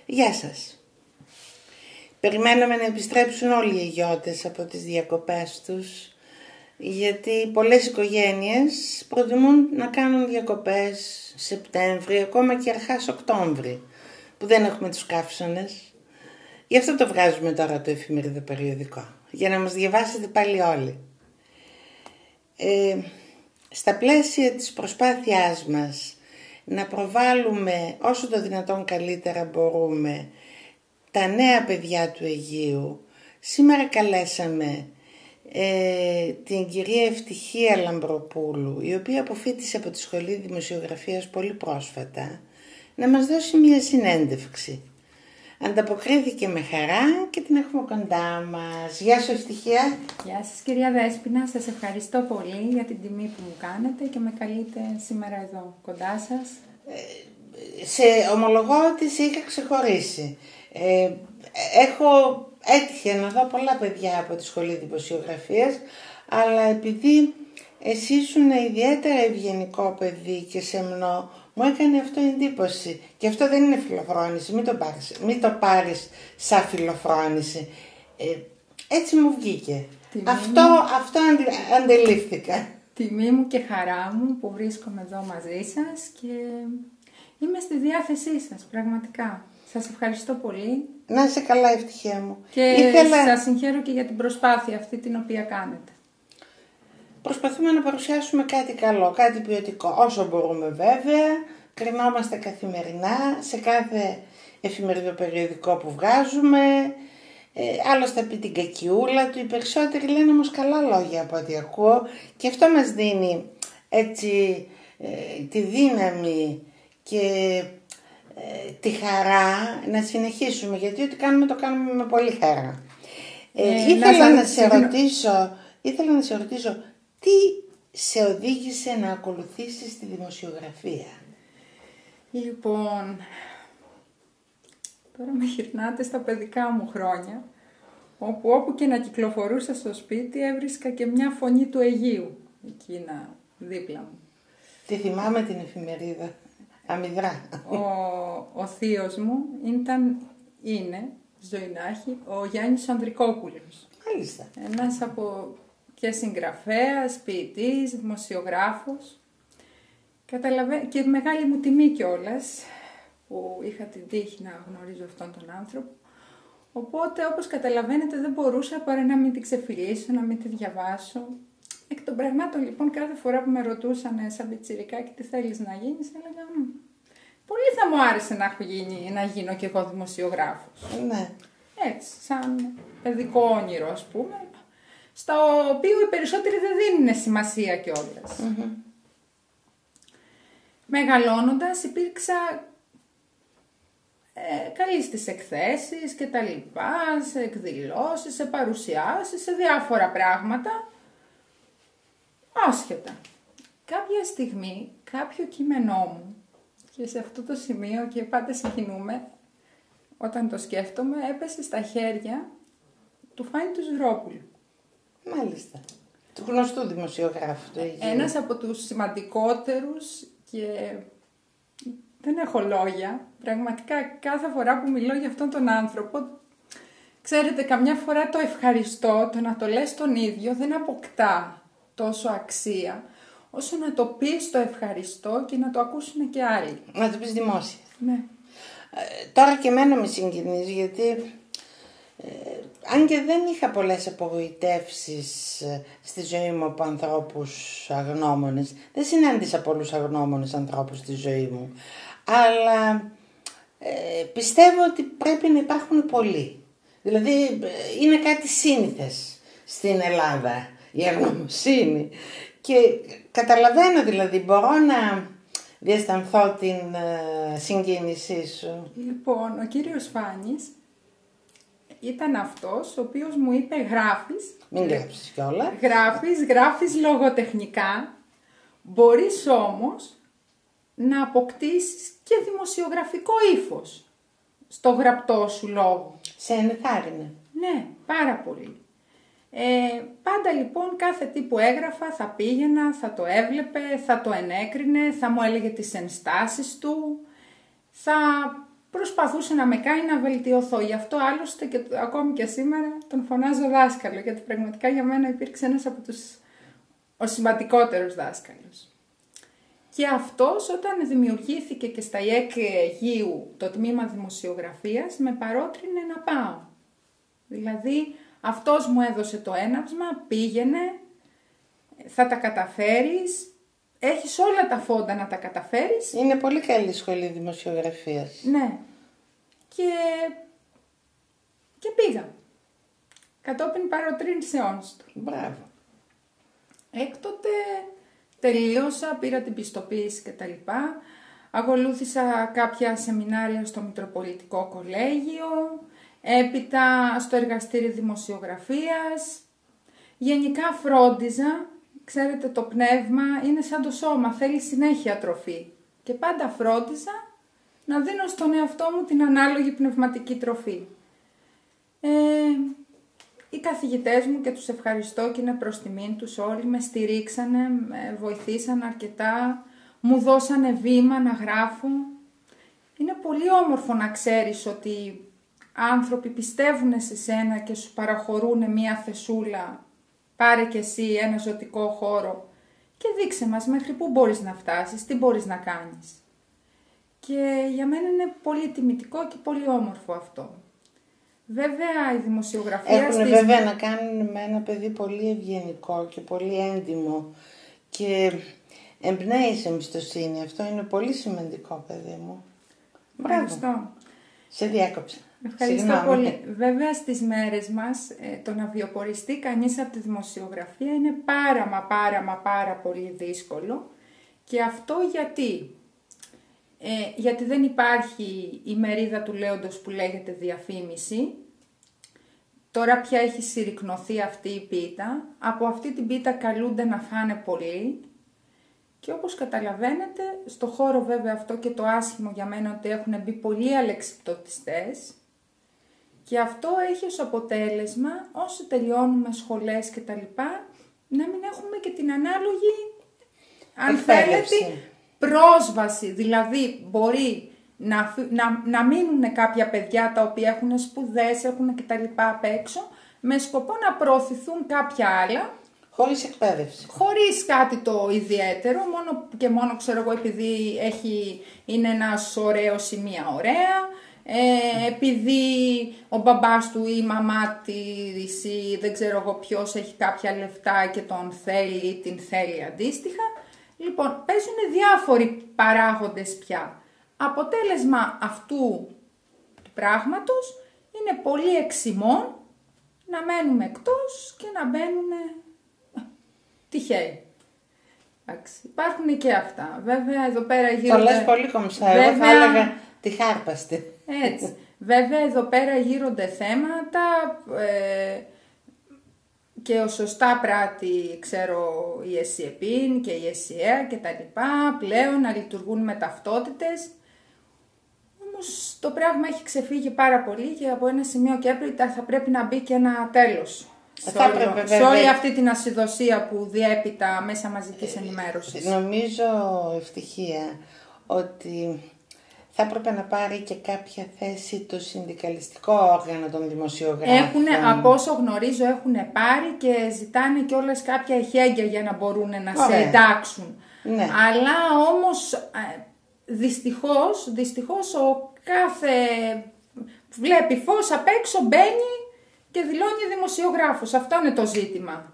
Γεια σας. Περιμέναμε να επιστρέψουν όλοι οι αγιώτες από τις διακοπές τους, γιατί πολλές οικογένειες προτιμούν να κάνουν διακοπές Σεπτέμβρη, ακόμα και αρχάς Οκτώβρη, που δεν έχουμε τους καύσονες. Γι' αυτό το βγάζουμε τώρα το εφημερίδο περιοδικό, για να μας διαβάσετε πάλι όλοι. Στα πλαίσια της προσπάθειάς μας να προβάλλουμε όσο το δυνατόν καλύτερα μπορούμε τα νέα παιδιά του Αιγείου, σήμερα καλέσαμε την κυρία Ευτυχία Λαμπροπούλου, η οποία αποφοίτησε από τη Σχολή Δημοσιογραφίας πολύ πρόσφατα, να μας δώσει μια συνέντευξη. Ανταποκρίθηκε με χαρά και την έχουμε κοντά μας. Γεια σου Ευτυχία. Γεια σας κυρία Δέσποινα, σας ευχαριστώ πολύ για την τιμή που μου κάνετε και με καλείτε σήμερα εδώ κοντά σας. Σε ομολογώ ότι σε είχα ξεχωρίσει. Έτυχε να δω πολλά παιδιά από τη Σχολή Δημοσιογραφίας, αλλά επειδή εσύ ήσουν ιδιαίτερα ευγενικό παιδί και σεμνό, μου έκανε αυτό εντύπωση. Και αυτό δεν είναι φιλοφρόνηση, μην το πάρεις σαν φιλοφρόνηση. Έτσι μου βγήκε. Αυτό αντιλήφθηκα. Τιμή μου και χαρά μου που βρίσκομαι εδώ μαζί σας και είμαι στη διάθεσή σας, πραγματικά. Σας ευχαριστώ πολύ. Να είσαι καλά Ευτυχία μου. Και σας συγχαίρω και για την προσπάθεια αυτή την οποία κάνετε. Προσπαθούμε να παρουσιάσουμε κάτι καλό, κάτι ποιοτικό, όσο μπορούμε βέβαια. Κρινόμαστε καθημερινά σε κάθε εφημεριδοπεριοδικό που βγάζουμε. Άλλος θα πει την κακιούλα του, οι περισσότεροι λένε όμως καλά λόγια από ό,τι ακούω. Και αυτό μας δίνει έτσι τη δύναμη και τη χαρά να συνεχίσουμε, γιατί ό,τι κάνουμε το κάνουμε με πολύ χαρά. Ήθελα να σε ρωτήσω τι σε οδήγησε να ακολουθήσεις τη δημοσιογραφία. Λοιπόν, τώρα με γυρνάτε στα παιδικά μου χρόνια, όπου και να κυκλοφορούσα στο σπίτι έβρισκα και μια φωνή του Αιγείου εκείνα δίπλα μου. Τη θυμάμαι την εφημερίδα. Αμυδρά. Ο θείος μου είναι, ζωή να έχει, ο Γιάννης Ανδρικόπουλος. Μάλιστα. Ένας και συγγραφέας, ποιητής, δημοσιογράφος. Και μεγάλη μου τιμή κιόλας που είχα την τύχη να γνωρίζω αυτόν τον άνθρωπο. Οπότε, όπως καταλαβαίνετε, δεν μπορούσα παρά να μην την ξεφυλίσω, να μην τη διαβάσω. Εκ των πραγμάτων, λοιπόν, κάθε φορά που με ρωτούσαν σαν πιτσιρικάκι τι θέλεις να γίνεις, έλεγα πολύ θα μου άρεσε να γίνω κι εγώ δημοσιογράφος. Ναι. Έτσι, σαν παιδικό όνειρο, ας πούμε, στο οποίο οι περισσότεροι δεν δίνουν σημασία κιόλας. Mm-hmm. Μεγαλώνοντας υπήρξα καλή στις εκθέσεις και τα λοιπά, σε εκδηλώσεις, σε παρουσιάσεις, σε διάφορα πράγματα. Άσχετα. Κάποια στιγμή κάποιο κείμενό μου, και σε αυτό το σημείο και πάντα συγκινούμε όταν το σκέφτομαι, έπεσε στα χέρια του Φάνη του Ζουρόπουλου. Μάλιστα. Του γνωστού δημοσιογράφου. Ένας από τους σημαντικότερους και δεν έχω λόγια. Πραγματικά κάθε φορά που μιλώ για αυτόν τον άνθρωπο, ξέρετε, καμιά φορά το ευχαριστώ, το να το λες τον ίδιο δεν αποκτά τόσο αξία, όσο να το πεις το ευχαριστώ και να το ακούσουν και άλλοι. Να το πεις δημόσια. Ναι. Τώρα και εμένα με συγκινείς, γιατί αν και δεν είχα πολλές απογοητεύσεις στη ζωή μου από ανθρώπους αγνώμονες, δεν συνάντησα πολλούς αγνώμονες ανθρώπους στη ζωή μου, αλλά πιστεύω ότι πρέπει να υπάρχουν πολλοί. Δηλαδή είναι κάτι σύνηθες στην Ελλάδα η αγνωμοσύνη και καταλαβαίνω, δηλαδή μπορώ να διαισθανθώ την συγκίνησή σου. Λοιπόν, ο κύριος Φάνης ήταν αυτός ο οποίος μου είπε γράφεις. Μην γράψεις κιόλα. Γράφεις λογοτεχνικά, μπορείς όμως να αποκτήσεις και δημοσιογραφικό ύφος στο γραπτό σου λόγο. Σε ενθάρρυνε. Ναι, πάρα πολύ. Πάντα λοιπόν κάθε τι που έγραφα θα πήγαινα, θα το έβλεπε, θα το ενέκρινε, θα μου έλεγε τις ενστάσεις του, θα προσπαθούσε να με κάνει να βελτιωθώ. Γι' αυτό άλλωστε και ακόμη και σήμερα τον φωνάζω δάσκαλο, γιατί πραγματικά για μένα υπήρξε ένας από ο σημαντικότερος δάσκαλος. Και αυτός όταν δημιουργήθηκε και στα ΙΕΚ Αιγείου το τμήμα δημοσιογραφίας με παρότρινε να πάω. Δηλαδή αυτός μου έδωσε το έναυσμα, πήγαινε, θα τα καταφέρεις, έχεις όλα τα φόντα να τα καταφέρεις. Είναι πολύ καλή σχολή δημοσιογραφίας. Ναι. Και πήγα. Κατόπιν παροτρύνσεώς του. Μπράβο. Έκτοτε τελείωσα, πήρα την πιστοποίηση κτλ. Ακολούθησα κάποια σεμινάρια στο Μητροπολιτικό Κολέγιο, έπειτα στο εργαστήριο δημοσιογραφίας. Γενικά φρόντιζα, ξέρετε το πνεύμα είναι σαν το σώμα, θέλει συνέχεια τροφή. Και πάντα φρόντιζα να δίνω στον εαυτό μου την ανάλογη πνευματική τροφή. Οι καθηγητές μου, και τους ευχαριστώ και είναι προς τιμήν τους όλοι, με στηρίξανε, με βοηθήσαν αρκετά, μου δώσανε βήμα να γράφω. Είναι πολύ όμορφο να ξέρεις ότι άνθρωποι πιστεύουν σε σένα και σου παραχωρούν μία θεσούλα, πάρε και εσύ ένα ζωτικό χώρο και δείξε μας μέχρι πού μπορείς να φτάσεις, τι μπορείς να κάνεις. Και για μένα είναι πολύ τιμητικό και πολύ όμορφο αυτό. Βέβαια η δημοσιογραφία... Έχουν βέβαια να κάνουν με ένα παιδί πολύ ευγενικό και πολύ έντιμο και εμπνέει σε εμπιστοσύνη. Αυτό είναι πολύ σημαντικό, παιδί μου. Ευχαριστώ. Σε διάκοψα. Ευχαριστώ πολύ. Βέβαια στις μέρες μας το να βιοποριστεί κανείς από τη δημοσιογραφία είναι πάρα πολύ δύσκολο. Και αυτό γιατί δεν υπάρχει η μερίδα του λέοντος που λέγεται διαφήμιση. Τώρα πια έχει συρρικνωθεί αυτή η πίτα. Από αυτή την πίτα καλούνται να φάνε πολλοί. Και όπως καταλαβαίνετε, στο χώρο βέβαια αυτό και το άσχημο για μένα ότι έχουν μπει πολλοί αλεξιπτωτιστές. Και αυτό έχει ως αποτέλεσμα, όσοι τελειώνουμε σχολές και τα λοιπά, να μην έχουμε και την ανάλογη, αν θέλετε, πρόσβαση. Δηλαδή μπορεί να μείνουν κάποια παιδιά τα οποία έχουν σπουδές, έχουν και τα λοιπά απ' έξω, με σκοπό να προωθηθούν κάποια άλλα. Χωρίς εκπαίδευση. Χωρίς κάτι το ιδιαίτερο, μόνο και μόνο ξέρω εγώ επειδή είναι ένας ωραίος ή μία ωραία, επειδή ο μπαμπάς του ή η μαμά της ή δεν ξέρω εγώ ποιος έχει κάποια λεφτά και τον θέλει ή την θέλει αντίστοιχα. Λοιπόν, παίζουν διάφοροι παράγοντες πια. Αποτέλεσμα αυτού του πράγματος είναι πολύ εξημών να μένουμε εκτός και να μπαίνουν τυχαίοι. Υπάρχουν και αυτά. Βέβαια εδώ πέρα γύρονται... Το λες πολύ κομψά, εγώ θα έλεγα τη χάρπαστη. Έτσι. Βέβαια εδώ πέρα γύρονται θέματα και ο σωστά πράττει, ξέρω, η ΕΣΥΕΠΗΝ και η ΕΣΥΕΑ και τα λοιπά, πλέον να λειτουργούν με ταυτότητες. Όμως το πράγμα έχει ξεφύγει πάρα πολύ και από ένα σημείο και έπειτα θα πρέπει να μπει και ένα τέλος. Σε όλη αυτή την ασυδοσία που διέπει τα μέσα μαζικής ενημέρωσης. Νομίζω, Ευτυχία, ότι θα έπρεπε να πάρει και κάποια θέση το συνδικαλιστικό όργανο των δημοσιογράφων. Από όσο γνωρίζω έχουν πάρει και ζητάνε κιόλας κάποια εχέγγυα για να μπορούν να σε εντάξουν. Ναι. Αλλά όμως δυστυχώς ο κάθε βλέπει φως απ' έξω μπαίνει και δηλώνει δημοσιογράφος. Αυτό είναι το ζήτημα.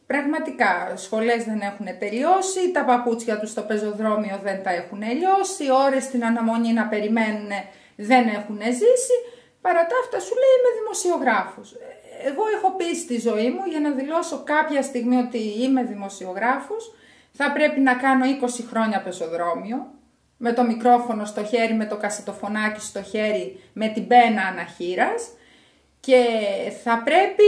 Πραγματικά, σχολές δεν έχουν τελειώσει, τα παπούτσια τους στο πεζοδρόμιο δεν τα έχουν λιώσει, ώρες στην αναμονή να περιμένουν δεν έχουν ζήσει. Παρά τα αυτά σου λέει είμαι δημοσιογράφος. Εγώ έχω πει στη ζωή μου για να δηλώσω κάποια στιγμή ότι είμαι δημοσιογράφος, θα πρέπει να κάνω 20 χρόνια πεζοδρόμιο, με το μικρόφωνο στο χέρι, με το κασετοφωνάκι στο χέρι, με την πένα αναχείρας και θα πρέπει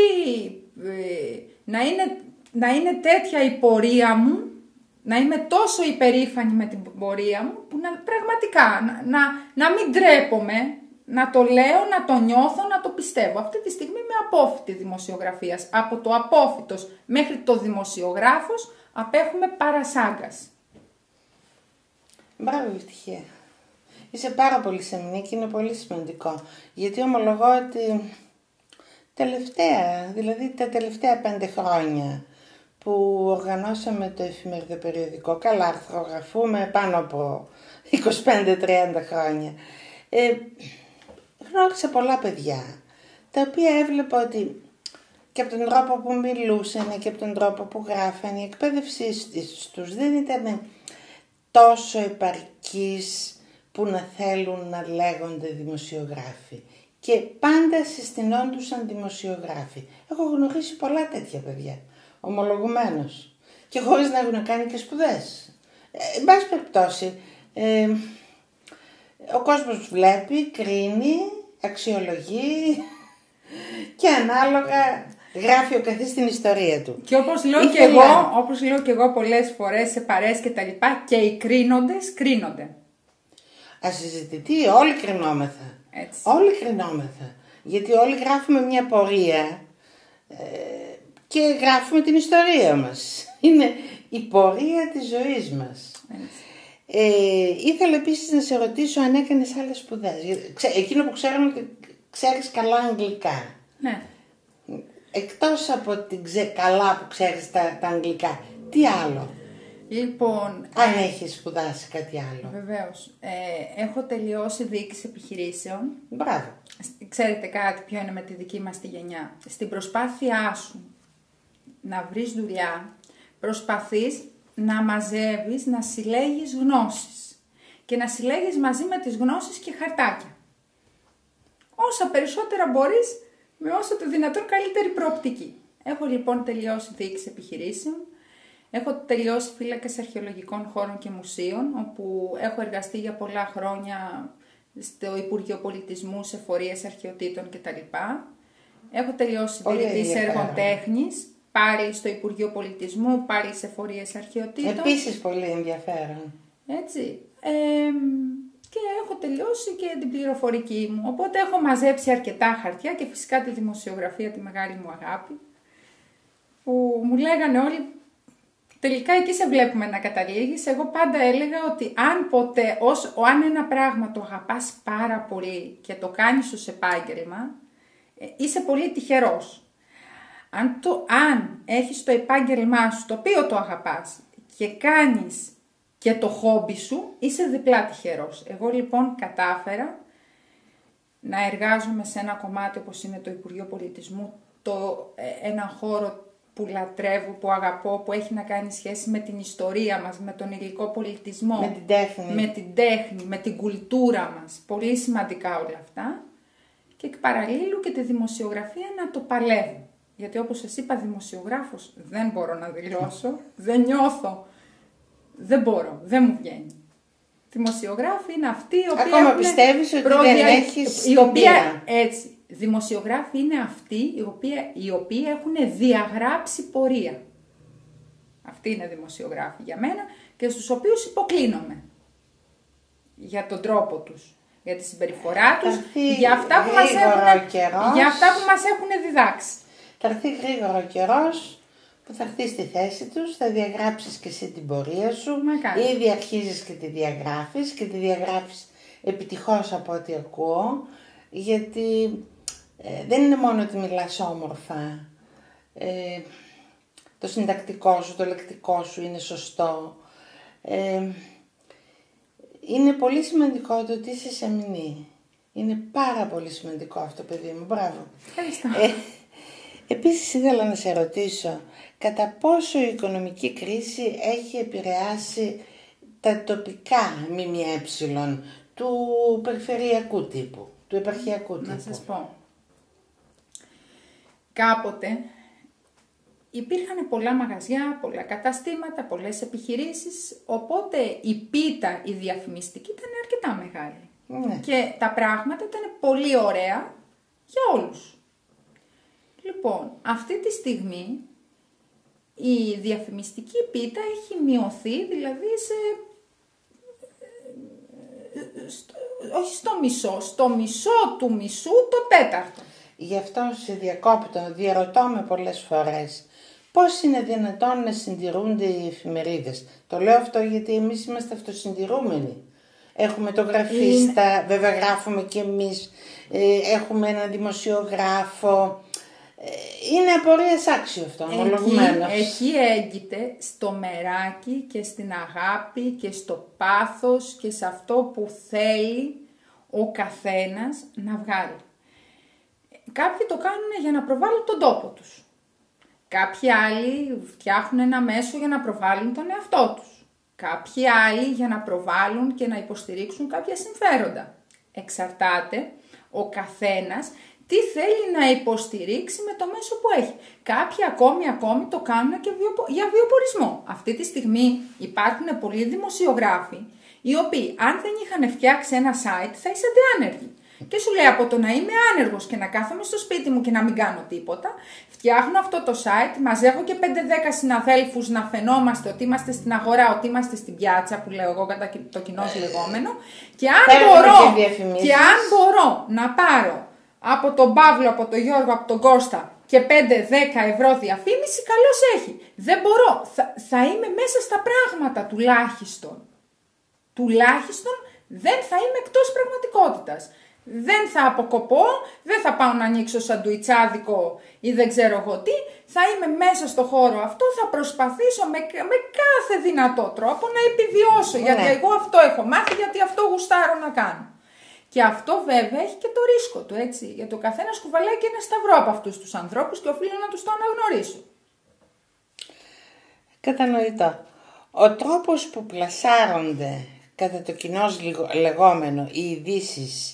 να είναι τέτοια η πορεία μου, να είμαι τόσο υπερήφανη με την πορεία μου, που πραγματικά να μην τρέπομαι, να το λέω, να το νιώθω, να το πιστεύω. Αυτή τη στιγμή είμαι απόφοιτη δημοσιογραφίας. Από το απόφοιτος μέχρι το δημοσιογράφος απέχουμε παρασάγκας. Μπράβο, Ευτυχία. Είσαι πάρα πολύ σεμνή και είναι πολύ σημαντικό. Γιατί ομολογώ ότι δηλαδή τα τελευταία 5 χρόνια που οργανώσαμε το εφημερίδο περιοδικό, καλά αρθρογραφούμε πάνω από 25-30 χρόνια, γνώρισα πολλά παιδιά, τα οποία έβλεπα ότι και από τον τρόπο που μιλούσαν και από τον τρόπο που γράφανε, η εκπαίδευσή τους δεν ήταν τόσο επαρκής που να θέλουν να λέγονται δημοσιογράφοι. Και πάντα συστηνόντουσαν δημοσιογράφοι. Έχω γνωρίσει πολλά τέτοια παιδιά, ομολογουμένως. Και χωρίς να έχουν κάνει και σπουδές. Εν πάση περιπτώσει, ο κόσμος βλέπει, κρίνει, αξιολογεί και ανάλογα γράφει ο καθής την ιστορία του. Και όπως λέω και εγώ πολλές φορές σε παρέες και τα λοιπά, και οι κρίνοντες κρίνονται. Ασυζητητή, όλοι κρινόμεθα. Έτσι. Όλοι κρινόμεθα. Γιατί όλοι γράφουμε μια πορεία και γράφουμε την ιστορία μας. Είναι η πορεία της ζωής μας. Ήθελα επίσης να σε ρωτήσω αν έκανες άλλες σπουδές. Εκείνο που ξέρουμε ότι ξέρεις καλά αγγλικά. Ναι. Εκτός από την καλά που ξέρεις τα αγγλικά, τι άλλο? Λοιπόν, αν έχεις σπουδάσει κάτι άλλο. Βεβαίως. Έχω τελειώσει διοίκηση επιχειρήσεων. Μπράβο. Ξέρετε κάτι ποιο είναι με τη δική μας τη γενιά? Στην προσπάθειά σου να βρεις δουλειά, προσπαθείς να μαζεύεις, να συλλέγεις γνώσεις. Και να συλλέγεις μαζί με τις γνώσεις και χαρτάκια. Όσα περισσότερα μπορείς, με όσο το δυνατόν καλύτερη προοπτική. Έχω λοιπόν τελειώσει διοίκηση επιχειρήσεων. Έχω τελειώσει φύλακας αρχαιολογικών χώρων και μουσείων, όπου έχω εργαστεί για πολλά χρόνια στο Υπουργείο Πολιτισμού, σε φορείες αρχαιοτήτων κτλ. Έχω τελειώσει διαιτητής έργων τέχνης, πάλι στο Υπουργείο Πολιτισμού, πάλι σε φορείες αρχαιοτήτων. Επίσης πολύ ενδιαφέρον. Έτσι. Και έχω τελειώσει και την πληροφορική μου. Οπότε έχω μαζέψει αρκετά χαρτιά και φυσικά τη δημοσιογραφία, τη μεγάλη μου αγάπη, που μου λέγανε όλοι, τελικά εκεί σε βλέπουμε να καταλήγεις. Εγώ πάντα έλεγα ότι αν ένα πράγμα το αγαπάς πάρα πολύ και το κάνεις ως επάγγελμα, είσαι πολύ τυχερός. Αν έχεις το επάγγελμά σου, το οποίο το αγαπάς, και κάνεις και το χόμπι σου, είσαι διπλά τυχερός. Εγώ λοιπόν κατάφερα να εργάζομαι σε ένα κομμάτι όπως είναι το Υπουργείο Πολιτισμού, ένα χώρο που λατρεύω, που αγαπώ, που έχει να κάνει σχέση με την ιστορία μας, με τον υλικό πολιτισμό, με την τέχνη, με την κουλτούρα μας. Πολύ σημαντικά όλα αυτά. Και εκ παραλλήλου και τη δημοσιογραφία να το παλεύω. Γιατί όπως σας είπα, δημοσιογράφος δεν μπορώ να δηλώσω, δεν νιώθω, δεν μπορώ, δεν μου βγαίνει. Δημοσιογράφοι είναι αυτοί οι οποίοι ακόμα πιστεύεις ότι δεν έχεις πείρα. Έτσι. Δημοσιογράφοι είναι αυτοί οι οποίοι έχουν διαγράψει πορεία. Αυτοί είναι δημοσιογράφοι για μένα και στους οποίους υποκλίνομαι. Για τον τρόπο τους, για τη συμπεριφορά τους, για αυτά που μας έχουν διδάξει. Θα έρθει γρήγορα ο καιρός που θα έρθει στη θέση τους, θα διαγράψεις και εσύ την πορεία σου. Ήδη αρχίζεις και τη διαγράφεις και τη διαγράφεις επιτυχώς από ό,τι ακούω, γιατί δεν είναι μόνο ότι μιλάς όμορφα, το συντακτικό σου, το λεκτικό σου είναι σωστό. Είναι πολύ σημαντικό το ότι είσαι σεμνή. Είναι πάρα πολύ σημαντικό αυτό, παιδί μου. Μπράβο. Ευχαριστώ. Επίσης ήθελα να σε ρωτήσω, κατά πόσο η οικονομική κρίση έχει επηρεάσει τα τοπικά ΜΜΕ του περιφερειακού τύπου, του επαρχιακού τύπου? Να σας πω. Κάποτε υπήρχαν πολλά μαγαζιά, πολλά καταστήματα, πολλές επιχειρήσεις, οπότε η πίτα, η διαφημιστική ήταν αρκετά μεγάλη. Ναι. Και τα πράγματα ήταν πολύ ωραία για όλους. Λοιπόν, αυτή τη στιγμή η διαφημιστική πίτα έχει μειωθεί, δηλαδή όχι στο μισό του μισού το τέταρτο. Γι' αυτό σε διακόπτω, διαρωτώ με πολλές φορές, πώς είναι δυνατόν να συντηρούνται οι εφημερίδες? Το λέω αυτό γιατί εμείς είμαστε αυτοσυντηρούμενοι. έχουμε το γραφίστα, βέβαια γράφουμε και εμείς, έχουμε ένα δημοσιογράφο. Είναι απορίας άξιο αυτό, ομολογουμένως. Εκεί έγκυται στο μεράκι και στην αγάπη και στο πάθος και σε αυτό που θέλει ο καθένας να βγάλει. Κάποιοι το κάνουν για να προβάλλουν τον τόπο τους. Κάποιοι άλλοι φτιάχνουν ένα μέσο για να προβάλλουν τον εαυτό τους. Κάποιοι άλλοι για να προβάλλουν και να υποστηρίξουν κάποια συμφέροντα. Εξαρτάται ο καθένας τι θέλει να υποστηρίξει με το μέσο που έχει. Κάποιοι ακόμη το κάνουν και για βιοπορισμό. Αυτή τη στιγμή υπάρχουν πολλοί δημοσιογράφοι οι οποίοι αν δεν είχαν φτιάξει ένα site θα είσατε άνεργοι. Και σου λέει από το να είμαι άνεργος και να κάθομαι στο σπίτι μου και να μην κάνω τίποτα, φτιάχνω αυτό το site, μαζεύω και 5-10 συναδέλφους να φαινόμαστε ότι είμαστε στην αγορά, ότι είμαστε στην πιάτσα που λέω εγώ κατά το κοινώς λεγόμενο και αν μπορώ να πάρω από τον Παύλο, από τον Γιώργο, από τον Κώστα και 5-10 ευρώ διαφήμιση, καλώς έχει. Δεν μπορώ, θα είμαι μέσα στα πράγματα τουλάχιστον. Τουλάχιστον δεν θα είμαι εκτός πραγματικότητας. Δεν θα αποκοπώ, δεν θα πάω να ανοίξω σαντουιτσάδικο ή δεν ξέρω εγώ τι, θα είμαι μέσα στο χώρο αυτό, θα προσπαθήσω με κάθε δυνατό τρόπο να επιβιώσω, γιατί εγώ αυτό έχω μάθει, γιατί αυτό γουστάρω να κάνω. Και αυτό βέβαια έχει και το ρίσκο του, έτσι, γιατί ο καθένας κουβαλάει και ένα σταυρό από αυτούς τους ανθρώπους και οφείλω να τους το αναγνωρίσω. Κατανοητό. Ο τρόπος που πλασάρονται κατά το κοινώς λεγόμενο οι ειδήσεις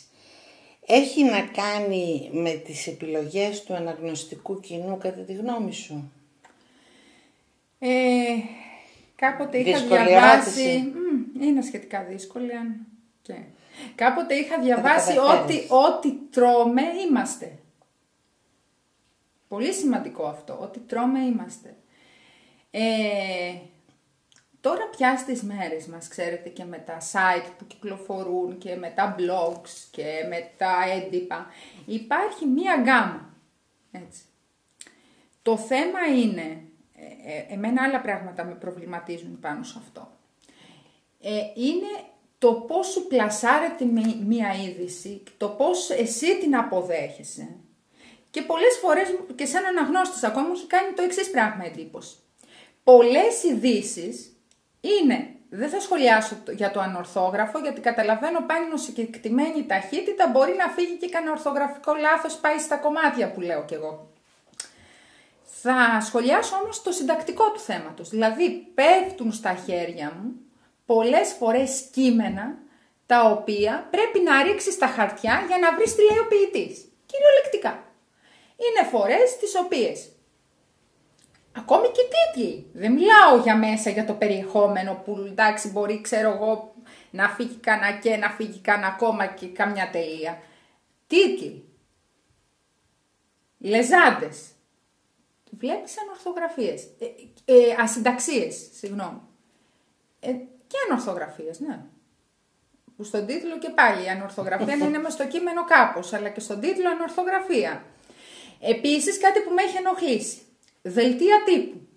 έχει να κάνει με τις επιλογές του αναγνωστικού κοινού κατά τη γνώμη σου? Κάποτε είχα διαβάσει... είναι σχετικά δύσκολη. Κάποτε είχα διαβάσει ότι τρώμε είμαστε. Πολύ σημαντικό αυτό, ότι τρώμε είμαστε. Τώρα πια στις μέρες μας, ξέρετε, και με τα site που κυκλοφορούν και με τα blogs και με τα έντυπα, υπάρχει μία γκάμα. Έτσι. Το θέμα είναι, εμένα άλλα πράγματα με προβληματίζουν πάνω σε αυτό. Είναι το πώς σου πλασάρεται μία είδηση, το πώς εσύ την αποδέχεσαι. Και πολλές φορές, και σαν αναγνώστης ακόμα, μου έχει κάνει το εξής πράγμα εντύπωση. Πολλές ειδήσεις είναι, δεν θα σχολιάσω για το ανορθόγραφο, γιατί καταλαβαίνω πάνω σε κεκτημένη ταχύτητα μπορεί να φύγει και κανένα ορθογραφικό λάθος, πάει στα κομμάτια που λέω κι εγώ. Θα σχολιάσω όμως το συντακτικό του θέματος, δηλαδή πέφτουν στα χέρια μου πολλές φορές κείμενα τα οποία πρέπει να ρίξεις στα χαρτιά για να βρεις τι λέει ο ποιητής. Κυριολεκτικά. Είναι φορές τις οποίες ακόμη και τίτλοι. Δεν μιλάω για μέσα για το περιεχόμενο που εντάξει μπορεί ξέρω εγώ να φύγει κανένα και να φύγει κανένα κόμμα και καμιά τελεία. Τίτλοι. Λεζάντες. Βλέπεις ανορθογραφίες. Ασυνταξίες, συγγνώμη. Και ανορθογραφίες, ναι. Που στον τίτλο και πάλι η ανορθογραφία είναι μες στο κείμενο κάπως, αλλά και στον τίτλο ανορθογραφία. Επίσης κάτι που με έχει ενοχλήσει. Δελτία τύπου.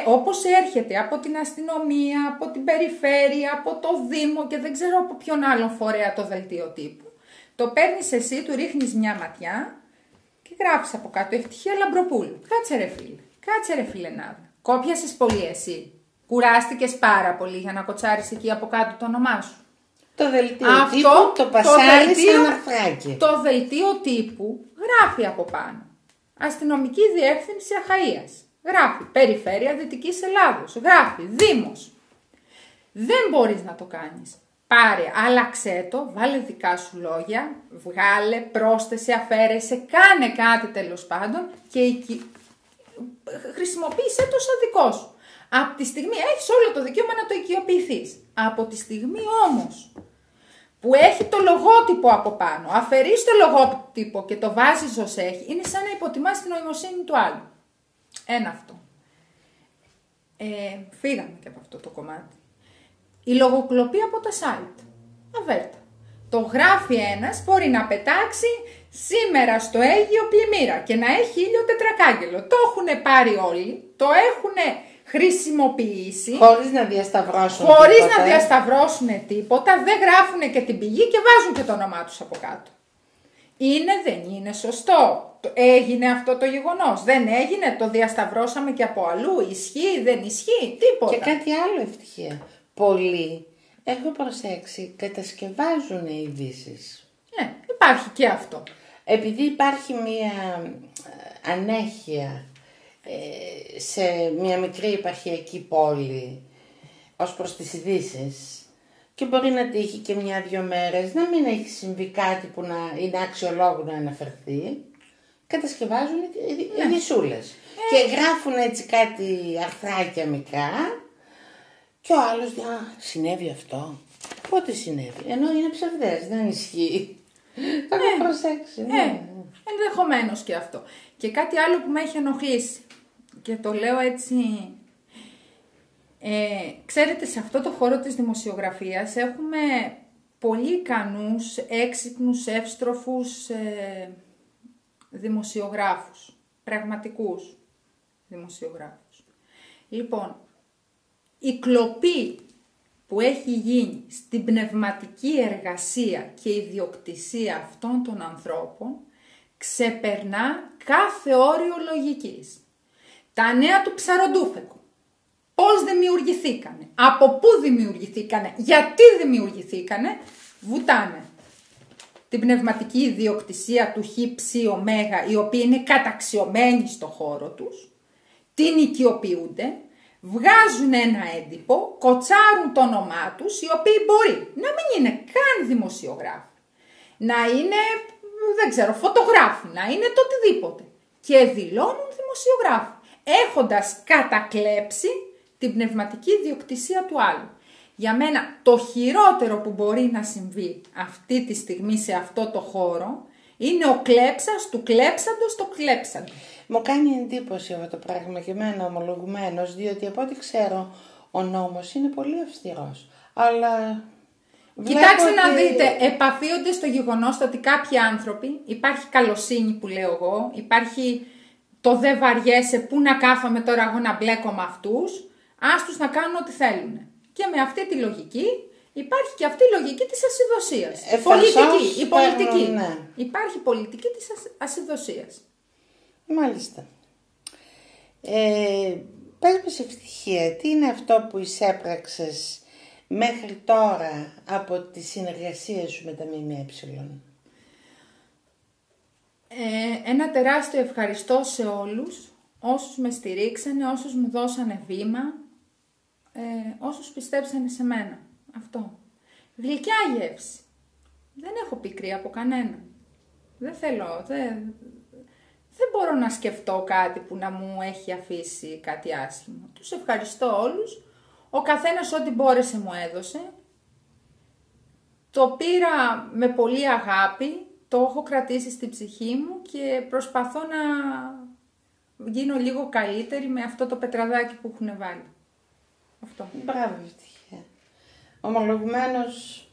Όπως έρχεται από την αστυνομία, από την περιφέρεια, από το Δήμο και δεν ξέρω από ποιον άλλον φορέα το δελτίο τύπου, το παίρνεις εσύ, του ρίχνεις μια ματιά και γράφεις από κάτω Ευτυχία Λαμπροπούλου. Κάτσε ρε φιλενάδα. Κόπιασες πολύ εσύ. Κουράστηκες πάρα πολύ για να κοτσάρεις εκεί από κάτω το όνομά σου. Το δελτίο τύπου το πασάρεις σε ένα αρθράκι. Το δελτίο τύπου γράφει από πάνω. Αστυνομική Διεύθυνση Αχαΐας. Γράφει Περιφέρεια Δυτικής Ελλάδος. Γράφει Δήμος. Δεν μπορείς να το κάνεις. Πάρε, άλλαξέ το, βάλε δικά σου λόγια, βγάλε, πρόσθεσε, αφαίρεσε, κάνε κάτι τέλος πάντων και χρησιμοποίησέ το σαν δικό σου. Από τη στιγμή έχεις όλο το δικαίωμα να το οικειοποιηθείς. Από τη στιγμή όμως που έχει το λογότυπο από πάνω, αφαιρείς το λογότυπο και το βάζεις ως έχει, είναι σαν να υποτιμάς την νοημοσύνη του άλλου. Ένα αυτό. Φύγαμε και από αυτό το κομμάτι. Η λογοκλοπή από τα site. Αβέρτα. Το γράφει ένας, μπορεί να πετάξει σήμερα στο Αίγυο πλημμύρα και να έχει ήλιο τετρακάγγελο. Το έχουν πάρει όλοι, το έχουν χρησιμοποιήσει. Χωρίς να διασταυρώσουν τίποτα, δεν γράφουν και την πηγή και βάζουν και το όνομά τους από κάτω. Είναι, δεν είναι σωστό. Έγινε αυτό το γεγονός. Δεν έγινε, το διασταυρώσαμε και από αλλού. Ισχύει, δεν ισχύει, τίποτα. Και κάτι άλλο ευτυχία. Πολλοί, έχω προσέξει, κατασκευάζουν ειδήσεις. Ναι, υπάρχει και αυτό. Επειδή υπάρχει μία ανέχεια σε μια μικρή επαρχιακή πόλη ως προς τις ειδήσεις, και μπορεί να τύχει και 1-2 μέρες να μην έχει συμβεί κάτι που να είναι αξιολόγο να αναφερθεί, κατασκευάζουν ειδισούλες. Και γράφουν έτσι κάτι αρθράκια μικρά και ο άλλος συνέβη αυτό. Πότε συνέβη? Ενώ είναι ψευδές, δεν ισχύει. Θα το προσέξει. Ενδεχομένως και αυτό. Και κάτι άλλο που με έχει ενοχλήσει και το λέω έτσι... ξέρετε, σε αυτό το χώρο της δημοσιογραφίας έχουμε πολύ ικανούς, έξυπνους, εύστροφους δημοσιογράφους, πραγματικούς δημοσιογράφους. Λοιπόν, η κλοπή που έχει γίνει στην πνευματική εργασία και ιδιοκτησία αυτών των ανθρώπων ξεπερνά κάθε όριο λογικής. Τα νέα του Ψαροντούφεκου. Πώς δημιουργηθήκανε, από πού δημιουργηθήκανε, γιατί δημιουργηθήκανε, βουτάνε την πνευματική ιδιοκτησία του ΧΨ, η οποία είναι καταξιωμένη στο χώρο τους, την οικειοποιούνται, βγάζουν ένα έντυπο, κοτσάρουν το όνομά τους, οι οποίοι μπορεί να μην είναι καν δημοσιογράφοι, να είναι, δεν ξέρω, φωτογράφοι, να είναι το οτιδήποτε και δηλώνουν δημοσιογράφοι, έχοντας κατακλέψει την πνευματική ιδιοκτησία του άλλου. Για μένα το χειρότερο που μπορεί να συμβεί αυτή τη στιγμή σε αυτό το χώρο είναι ο κλέψας του κλέψαντος το κλέψαντο. Μου κάνει εντύπωση αυτό το πράγμα και εμένα ομολογουμένως, διότι από ό,τι ξέρω ο νόμος είναι πολύ αυστηρός. Αλλά... Κοιτάξτε να δείτε, επαφίονται στο γεγονός ότι κάποιοι άνθρωποι, υπάρχει καλοσύνη που λέω εγώ, υπάρχει το δε βαριέσαι, πού να κάθομαι τώρα εγώ να μπλέκω με αυτούς, άστους να κάνουν ό,τι θέλουν. Και με αυτή τη λογική υπάρχει και αυτή η λογική της ασυδοσίας. Πολιτική, η πολιτική. Ναι. Υπάρχει πολιτική της ασυδοσίας. Μάλιστα. Πες μας ευτυχία, τι είναι αυτό που εισέπραξες μέχρι τώρα από τη συνεργασία σου με τα ΜΜΕ? Ένα τεράστιο ευχαριστώ σε όλους, όσους με στηρίξανε, όσους μου δώσανε βήμα, όσους πιστέψανε σε μένα. Αυτό. Γλυκιά γεύση. Δεν έχω πικρία από κανένα. Δεν θέλω, δεν μπορώ να σκεφτώ κάτι που να μου έχει αφήσει κάτι άσχημο. Τους ευχαριστώ όλους. Ο καθένας ό,τι μπόρεσε μου έδωσε. Το πήρα με πολύ αγάπη. Το έχω κρατήσει στην ψυχή μου και προσπαθώ να γίνω λίγο καλύτερη με αυτό το πετραδάκι που έχουν βάλει. Αυτό. Μπράβο, ευτυχία. Ομολογουμένως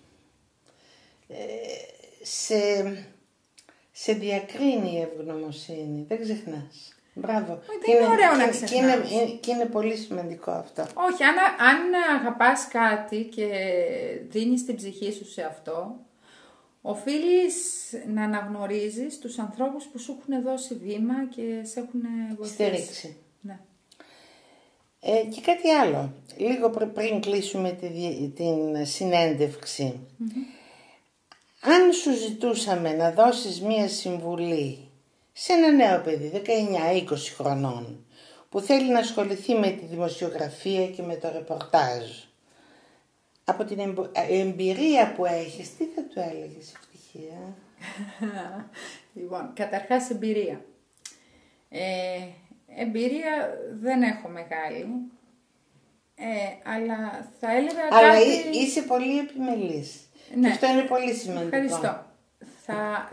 σε διακρίνει η ευγνωμοσύνη. Δεν ξεχνάς. Μπράβο. Είναι ωραίο να ξεχνάς. Και είναι πολύ σημαντικό αυτό. Όχι, αν αγαπάς κάτι και δίνεις την ψυχή σου σε αυτό, οφείλεις να αναγνωρίζεις τους ανθρώπους που σου έχουν δώσει βήμα και σε έχουν βοηθήσει. Στηρίξει. Ναι. Και κάτι άλλο. Λίγο πριν κλείσουμε την συνέντευξη. Αν σου ζητούσαμε να δώσεις μία συμβουλή σε ένα νέο παιδί, 19-20 χρονών, που θέλει να ασχοληθεί με τη δημοσιογραφία και με το ρεπορτάζ, από την εμπειρία που έχεις, τι θα του έλεγες, ευτυχία? Λοιπόν, καταρχάς εμπειρία. Εμπειρία δεν έχω μεγάλη, αλλά θα έλεγα αλλά κάτι... είσαι πολύ επιμελής. Ναι. Και αυτό είναι πολύ σημαντικό. Ευχαριστώ.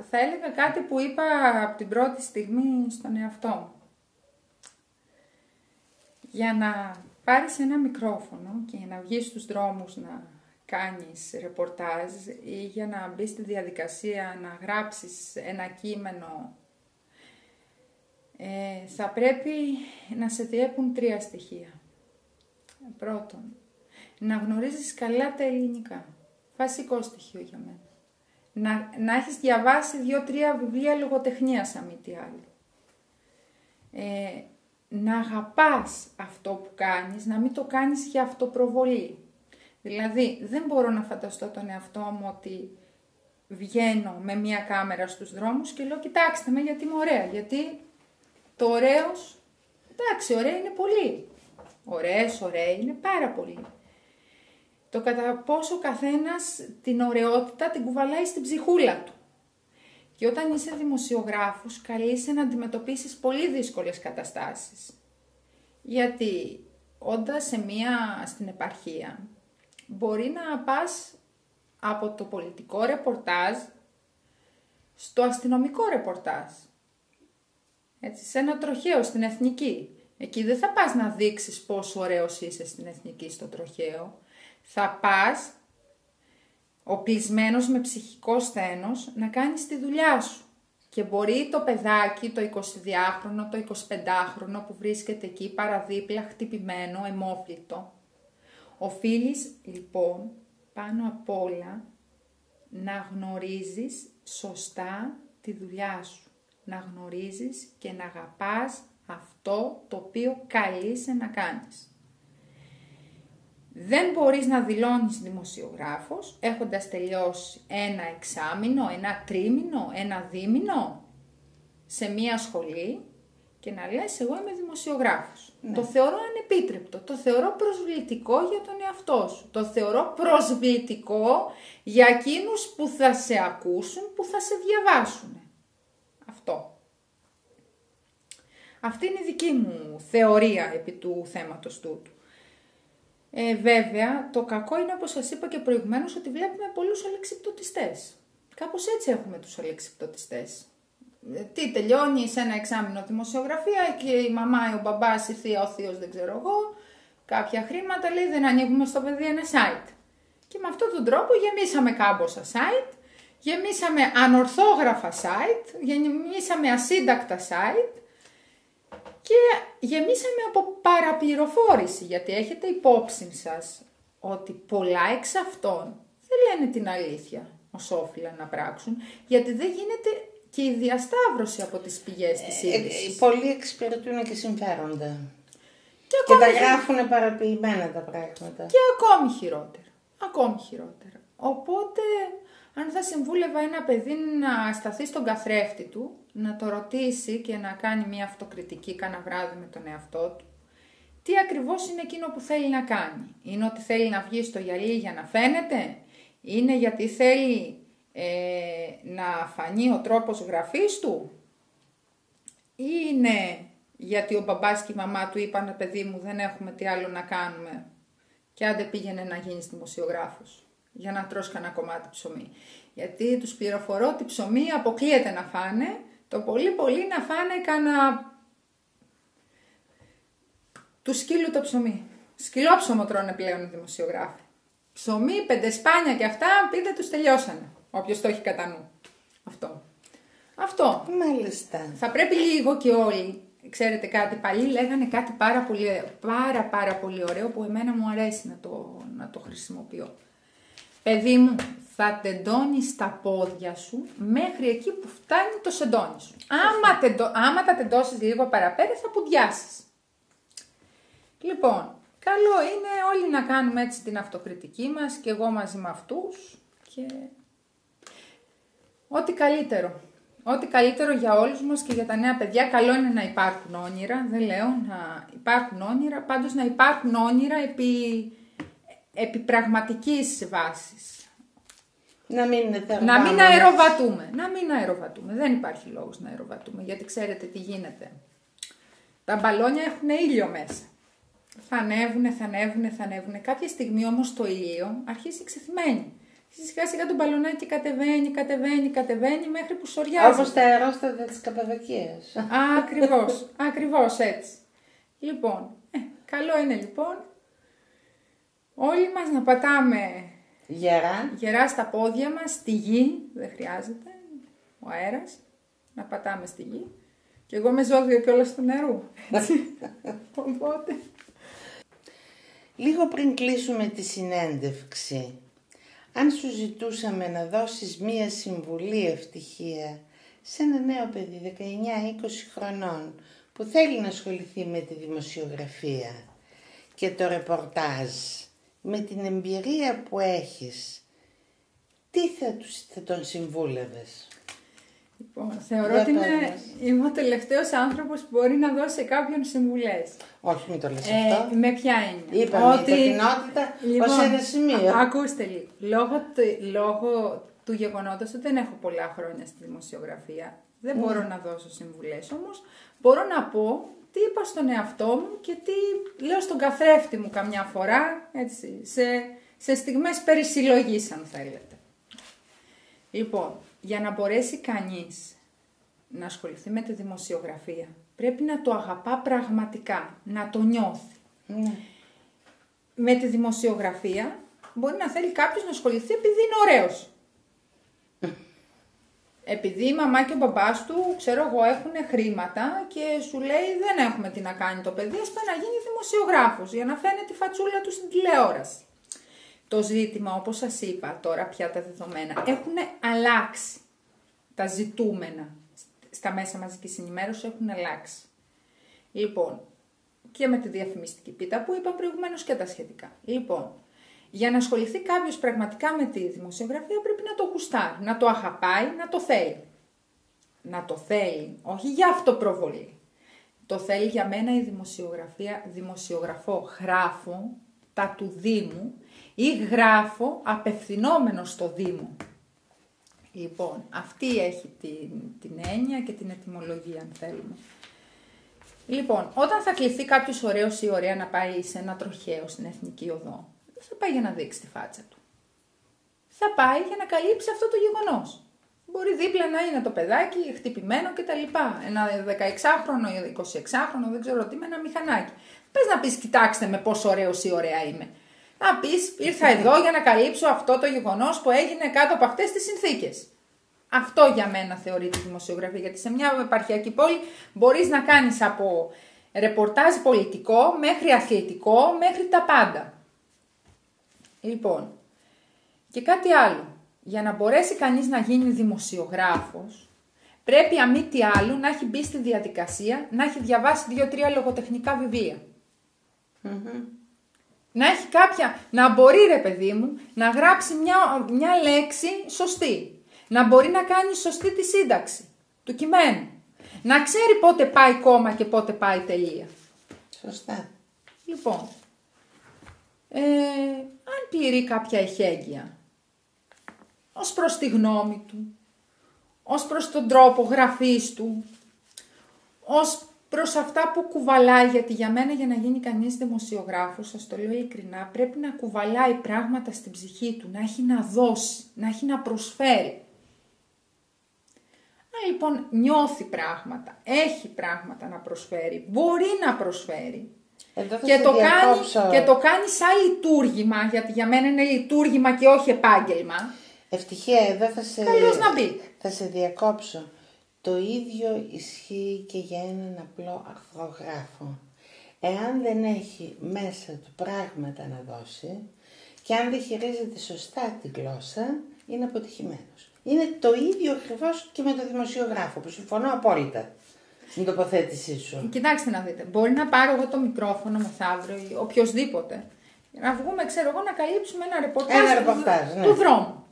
Θα έλεγα κάτι που είπα από την πρώτη στιγμή στον εαυτό μου. Για να πάρεις ένα μικρόφωνο και να βγεις στους δρόμους να κάνεις ρεπορτάζ ή για να μπεις στη διαδικασία να γράψεις ένα κείμενο, θα πρέπει να σε διέπουν 3 στοιχεία. Πρώτον, να γνωρίζεις καλά τα ελληνικά. Βασικό στοιχείο για μένα. Να έχεις διαβάσει 2-3 βιβλία λογοτεχνίας, αν μη τι άλλο. Να αγαπάς αυτό που κάνεις, να μην το κάνεις για αυτοπροβολή. Δηλαδή, δεν μπορώ να φανταστώ τον εαυτό μου ότι βγαίνω με μία κάμερα στους δρόμους και λέω, κοιτάξτε με γιατί είμαι ωραία. Γιατί το ωραίος, εντάξει, ωραία είναι πολύ. Ωραίοι είναι πάρα πολύ. Το κατά πόσο ο καθένας την ωραιότητα την κουβαλάει στην ψυχούλα του. Και όταν είσαι δημοσιογράφος, καλείσαι να αντιμετωπίσεις πολύ δύσκολες καταστάσεις. Γιατί όντας στην επαρχία, μπορεί να πας από το πολιτικό ρεπορτάζ στο αστυνομικό ρεπορτάζ. Έτσι, σε ένα τροχαίο, στην Εθνική. Εκεί δεν θα πας να δείξεις πόσο ωραίος είσαι στην Εθνική στο τροχαίο. Θα πας οπλισμένος με ψυχικό σθένος να κάνεις τη δουλειά σου. Και μπορεί το παιδάκι, το 22χρονο, το 25χρονο που βρίσκεται εκεί παραδίπλα, χτυπημένο, αιμόφλητο. Οφείλεις λοιπόν πάνω απ' όλα να γνωρίζεις σωστά τη δουλειά σου. Να γνωρίζεις και να αγαπάς αυτό το οποίο καλείσαι να κάνεις. Δεν μπορείς να δηλώνεις δημοσιογράφος έχοντας τελειώσει ένα εξάμηνο, ένα τρίμηνο, ένα δίμηνο σε μία σχολή και να λες εγώ είμαι δημοσιογράφος. Ναι. Το θεωρώ ανεπίτρεπτο, το θεωρώ προσβλητικό για τον εαυτό σου. Το θεωρώ προσβλητικό για εκείνους που θα σε ακούσουν, που θα σε διαβάσουν. Αυτό. Αυτή είναι η δική μου θεωρία επί του θέματος τούτου. Βέβαια, το κακό είναι, όπως σας είπα και προηγουμένως, ότι βλέπουμε πολλούς αλεξιπτωτιστές. Κάπως έτσι έχουμε τους αλεξιπτωτιστές. Τι τελειώνει σε ένα εξάμηνο δημοσιογραφία και η μαμά, ο μπαμπάς, η θεία, ο θείος, δεν ξέρω εγώ, κάποια χρήματα, λέει δεν ανοίγουμε στο παιδί ένα site. Και με αυτόν τον τρόπο γεμίσαμε κάμποσα site, γεμίσαμε ανορθόγραφα site, γεμίσαμε ασύντακτα site, και γεμίσαμε από παραπληροφόρηση, γιατί έχετε υπόψη σας ότι πολλά εξ αυτών δεν λένε την αλήθεια ως όφυλα να πράξουν, γιατί δεν γίνεται και η διασταύρωση από τις πηγές της είδησης. Πολλοί εξυπηρετούν και συμφέρονται. Και τα γράφουν παραποιημένα τα πράγματα. Και ακόμη χειρότερα. Ακόμη χειρότερα. Οπότε, αν θα συμβούλευα ένα παιδί να σταθεί στον καθρέφτη του, να το ρωτήσει και να κάνει μια αυτοκριτική κάνα βράδυ με τον εαυτό του, τι ακριβώς είναι εκείνο που θέλει να κάνει. Είναι ότι θέλει να βγει στο γυαλί για να φαίνεται, είναι γιατί θέλει να φανεί ο τρόπος γραφής του, ή είναι γιατί ο μπαμπάς και η μαμά του είπαν παιδί μου δεν έχουμε τι άλλο να κάνουμε και άντε πήγαινε να γίνεις δημοσιογράφος για να τρως κανένα κομμάτι ψωμί. Γιατί τους πληροφορώ ότι ψωμί αποκλείεται να φάνε, το πολύ πολύ να φάνε κανένα του σκύλου το ψωμί. Σκυλόψωμο τρώνε πλέον οι δημοσιογράφοι. Ψωμί, πεντεσπάνια και αυτά, πείτε τους τελειώσανε. Όποιος το έχει κατά νου. Αυτό. Μάλιστα. Θα πρέπει λίγο και όλοι, ξέρετε κάτι, παλιοί λέγανε κάτι πάρα πολύ ωραίο που εμένα μου αρέσει να το χρησιμοποιώ. Παιδί μου, θα τεντώνεις τα πόδια σου μέχρι εκεί που φτάνει το σεντόνι σου. Άμα τα τεντώσεις λίγο παραπέρα θα πουδιάσεις. Λοιπόν, καλό είναι όλοι να κάνουμε έτσι την αυτοκριτική μας και εγώ μαζί με αυτούς και ό,τι καλύτερο. Ό,τι καλύτερο για όλους μας και για τα νέα παιδιά. Καλό είναι να υπάρχουν όνειρα, δεν λέω να υπάρχουν όνειρα, πάντως να υπάρχουν όνειρα επί πραγματικής βάσης. Να μην αεροβατούμε. Δεν υπάρχει λόγος να αεροβατούμε, γιατί ξέρετε τι γίνεται. Τα μπαλόνια έχουν ήλιο μέσα. Θα ανέβουνε. Κάποια στιγμή όμως το ήλιο αρχίζει ξεθυμένει. Σιγά σιγά το μπαλονάκι κατεβαίνει μέχρι που σοριάζει. Όπως τα αερόστατα της Καπαδοκίας. Ακριβώς έτσι. Λοιπόν, καλό είναι λοιπόν όλοι μας να πατάμε γερά στα πόδια μας, στη γη, δεν χρειάζεται, ο αέρας, να πατάμε στη γη. Και εγώ με ζώδιο κιόλας του νερού, έτσι. Οπότε... Λίγο πριν κλείσουμε τη συνέντευξη, αν σου ζητούσαμε να δώσεις μία συμβουλή, Ευτυχία, σε ένα νέο παιδί 19-20 χρονών που θέλει να ασχοληθεί με τη δημοσιογραφία και το ρεπορτάζ, με την εμπειρία που έχεις, τι θα τον συμβούλευες? Λοιπόν, θεωρώ ότι είμαι ο τελευταίος άνθρωπος που μπορεί να δώσει σε κάποιον συμβουλές. Όχι, μην το λες αυτό. Με ποια έννοια? Είπαμε ότι... η ταπεινότητα ως ένα σημείο. Ακούστε λίγο. Λόγω του γεγονότος ότι δεν έχω πολλά χρόνια στη δημοσιογραφία, δεν μπορώ να δώσω συμβουλές. Όμως μπορώ να πω τι είπα στον εαυτό μου και τι λέω στον καθρέφτη μου καμιά φορά, έτσι, σε στιγμές περισυλλογής, αν θέλετε. Λοιπόν, για να μπορέσει κανείς να ασχοληθεί με τη δημοσιογραφία, πρέπει να το αγαπά πραγματικά, να το νιώθει. Με τη δημοσιογραφία μπορεί να θέλει κάποιος να ασχοληθεί επειδή είναι ωραίος. Επειδή η μαμά και ο μπαμπάς του, ξέρω εγώ, έχουν χρήματα και σου λέει δεν έχουμε τι να κάνει το παιδί, ας πάει να γίνει δημοσιογράφος για να φαίνεται τη φατσούλα του στην τηλεόραση. Το ζήτημα, όπως σας είπα τώρα πια τα δεδομένα, έχουν αλλάξει. Τα ζητούμενα στα μέσα μαζικής ενημέρωσης έχουν αλλάξει. Λοιπόν, και με τη διαφημιστική πίτα που είπα προηγουμένως και τα σχετικά. Λοιπόν, για να ασχοληθεί κάποιος πραγματικά με τη δημοσιογραφία πρέπει να το γουστάρει, να το αγαπάει, να το θέλει. Να το θέλει, όχι για αυτοπροβολή. Το θέλει για μένα η δημοσιογραφία, δημοσιογραφώ, γράφω τα του Δήμου ή γράφω απευθυνόμενο στο Δήμο. Λοιπόν, αυτή έχει την έννοια και την ετυμολογία, αν θέλουμε. Λοιπόν, όταν θα κληθεί κάποιος ωραίος ή ωραία να πάει σε ένα τροχαίο στην Εθνική Οδό, δεν θα πάει για να δείξει τη φάτσα του. Θα πάει για να καλύψει αυτό το γεγονός. Μπορεί δίπλα να είναι το παιδάκι χτυπημένο κτλ. Ένα 16χρονο ή 26χρονο, δεν ξέρω τι, με ένα μηχανάκι. Πες να πεις, κοιτάξτε με πόσο ωραίος ή ωραία είμαι. Να πεις, ήρθα εδώ για να καλύψω αυτό το γεγονός που έγινε κάτω από αυτές τις συνθήκες. Αυτό για μένα θεωρείται δημοσιογραφία, γιατί σε μια επαρχιακή πόλη μπορείς να κάνεις από ρεπορτάζ πολιτικό μέχρι αθλητικό, μέχρι τα πάντα. Λοιπόν, και κάτι άλλο. Για να μπορέσει κανείς να γίνει δημοσιογράφος, πρέπει αν μη τι άλλο να έχει μπει στη διαδικασία, να έχει διαβάσει 2-3 λογοτεχνικά βιβλία. Να έχει να μπορεί ρε παιδί μου, να γράψει μια λέξη σωστή. Να μπορεί να κάνει σωστή τη σύνταξη του κειμένου. Να ξέρει πότε πάει κόμμα και πότε πάει τελεία. Σωστά. Λοιπόν, αν πληρεί κάποια εχέγγυα, ως προς τη γνώμη του, ως προς τον τρόπο γραφής του, ως προς αυτά που κουβαλάει, γιατί για μένα για να γίνει κανείς δημοσιογράφος, σας το λέω ειλικρινά, πρέπει να κουβαλάει πράγματα στην ψυχή του, να έχει να δώσει, να έχει να προσφέρει. Αν λοιπόν νιώθει πράγματα, έχει πράγματα να προσφέρει, μπορεί να προσφέρει και το κάνει σαν λειτουργήμα, γιατί για μένα είναι λειτουργήμα και όχι επάγγελμα. Ευτυχία, εδώ καλώς να μπει. Θα σε διακόψω. Το ίδιο ισχύει και για έναν απλό αρθρογράφο. Εάν δεν έχει μέσα του πράγματα να δώσει και αν δεν χειρίζεται σωστά τη γλώσσα, είναι αποτυχημένος. Είναι το ίδιο ακριβώς και με το δημοσιογράφο, που συμφωνώ απόλυτα στην τοποθέτησή σου. Κοιτάξτε να δείτε, μπορεί να πάρω εγώ το μικρόφωνο μεθαύριο ή οποιοδήποτε, να βγούμε, ξέρω εγώ, να καλύψουμε ένα ρεπορτάζ του δρόμου.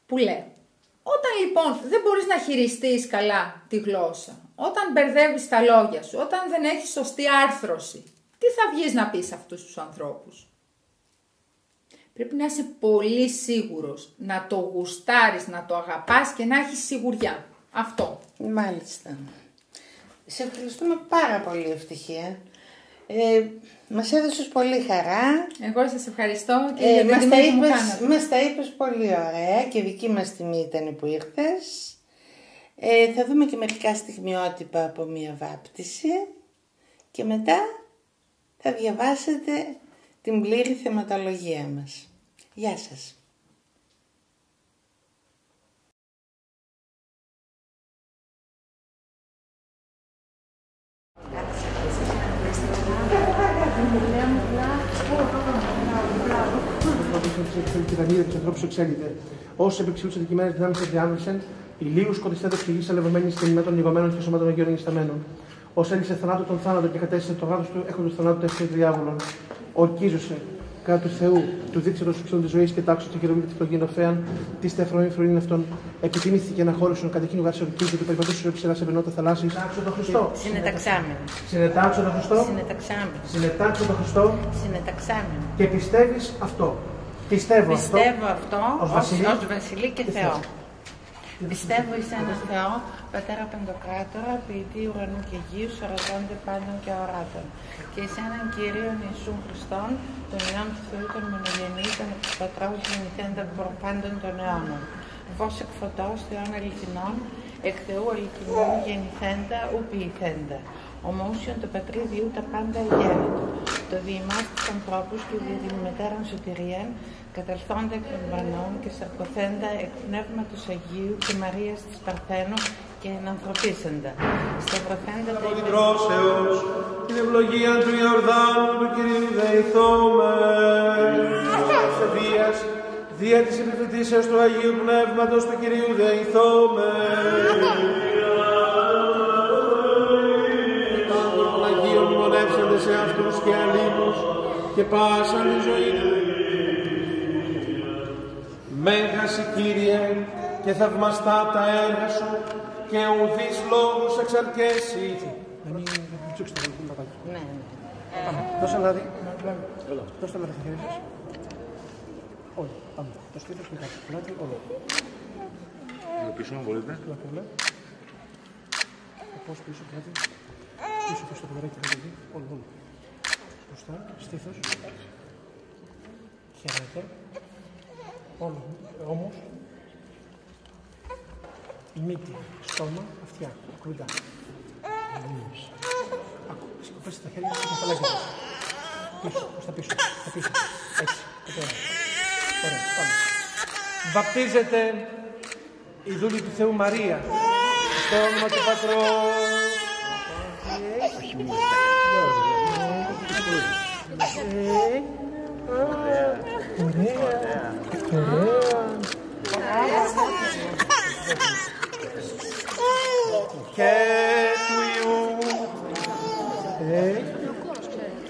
Που λέει, όταν λοιπόν δεν μπορείς να χειριστείς καλά τη γλώσσα, όταν μπερδεύεις τα λόγια σου, όταν δεν έχεις σωστή άρθρωση, τι θα βγεις να πεις σε αυτούς τους ανθρώπους? Πρέπει να είσαι πολύ σίγουρος, να το γουστάρεις, να το αγαπάς και να έχεις σιγουριά. Αυτό. Μάλιστα. Σε ευχαριστούμε πάρα πολύ, Ευτυχία. Μας έδωσες πολύ χαρά. Εγώ σας ευχαριστώ και για την τιμή που μου κάνατε. Μας τα είπες πολύ ωραία και δική μας τιμή ήταν που ήρθες. Θα δούμε και μερικά στιγμιότυπα από μία βάπτιση και μετά θα διαβάσετε την πλήρη θεματολογία μας. Γεια σας. Gracias. θέλει τυραννίδα του ανθρώπου εξέλιτε. Όσοι επεξήλουσαν αντικειμένες δυνάμεις ενδιάμεσεν, ηλίους κοντιστέντο ψυχής αλευωμένη στην ημέρα των λιγωμένων και σωμάτων αγίων ενισταμένων. Ως έλυσε θανάτου τον θάνατο και κατέστησε το γράμμα του έχοντο του θανάτου τέσσερι διάβολων. Ορκίζωσε κατά του Θεού, του δείξε το σουξόν τη ζωή και τάξου του χειρομήτρη τη φλογή Οφέαν, τη στεφροή φρονήν αυτών. Επιτιμήθηκε να χώρισουν κατά εκείνου γάρση ορκίζου και του περιπατούσου ψηλά σε βενότητα θαλάσσης. Συνετάξω τον Χριστό. Συνεταξάμενο. Συνετάξω τον Χριστό. Συνεταξάμενο. Συνετάξω τον Χριστό. Συνεταξάμενο. Και πιστεύεις αυτό. Πιστεύω αυτό ως Βασιλή και Θεό. Πιστεύω εις έναν Θεό, Πατέρα Πεντοκράτορα, ποιητή ουρανού και γης, ορατώνται πάντων και αοράτων. Και εις έναν Κύριον Ιησούν Χριστόν, τον Υιόν του Θεού, τον μονογενή, τον εκ του Πατρός γεννηθέντα προπάντων των αιώνων. Φως εκ φωτός Θεών αληθινών, εκ Θεού αληθινών γεννηθέντα, ου ποιηθέντα. Ομοούσιον το πατρί διού τα πάντα γέννητο. Το διημάς τους ανθρώπους και δια την μετέραν σωτηρίαν, κατελθόντα εκ των ουρανών και σαρκωθέντα εκ Πνεύματος Αγίου και Μαρίας της Παρθένου και ενανθρωπίσεντα. Σταυρωθέντα τα Ιδρώσεως, την ευλογία του Ιορδάνου του Κυρίου δεηθόμεν. Ευσεβίας, δια της επιφυτίσεως του Αγίου Πνεύματος του Κυρίου δεηθόμεν. Των Αγίων μονεύσαντε σε αυτούς και αλλήλους και πάσαν τη ζωή του. Μέγαση Κύριε και θαυμαστά τα έργα σου και ουδείς λόγους εξαρκέσει. Να μην τσούξετε το πατάκι. Ναι. Πάμε. Δώσε λάδι. Δώστε με τα χέρια σας. Όλοι. Πάμε. Το στήθος και κάτω. Λάδι όλο. Πίσω να μπορείτε. Πώς πίσω κάτι. Πίσω το παιδάκι θα δει. Όλο. Μπροστά. Στήθος. Χαίρετε. Όλο. Όμως. Μύτη. Στόμα. Αυτιά. Κοντά. Άκου. Σκοπέστε τα χέρια και τα κεφαλάκια σας. Πίσω. Προς τα πίσω. Τα πίσω. Έτσι. Ωραία. Πάμε. Βαπτίζεται η δούλη του Θεού Μαρία στο όνομα του Πατρός. Και του Ιού.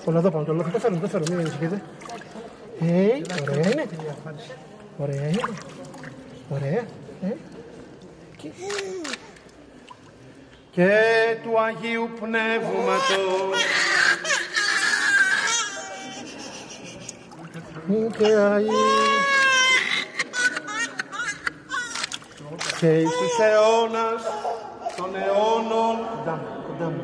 Όλα εδώ πάμε, το φέρνω, μην ανησυχείτε. Ωραία είναι. Ωραία είναι. Ωραία. Και του Αγίου Πνεύματος. Και Αγίου. Και εις τους αιώνας των αιώνων. Κοντά μου.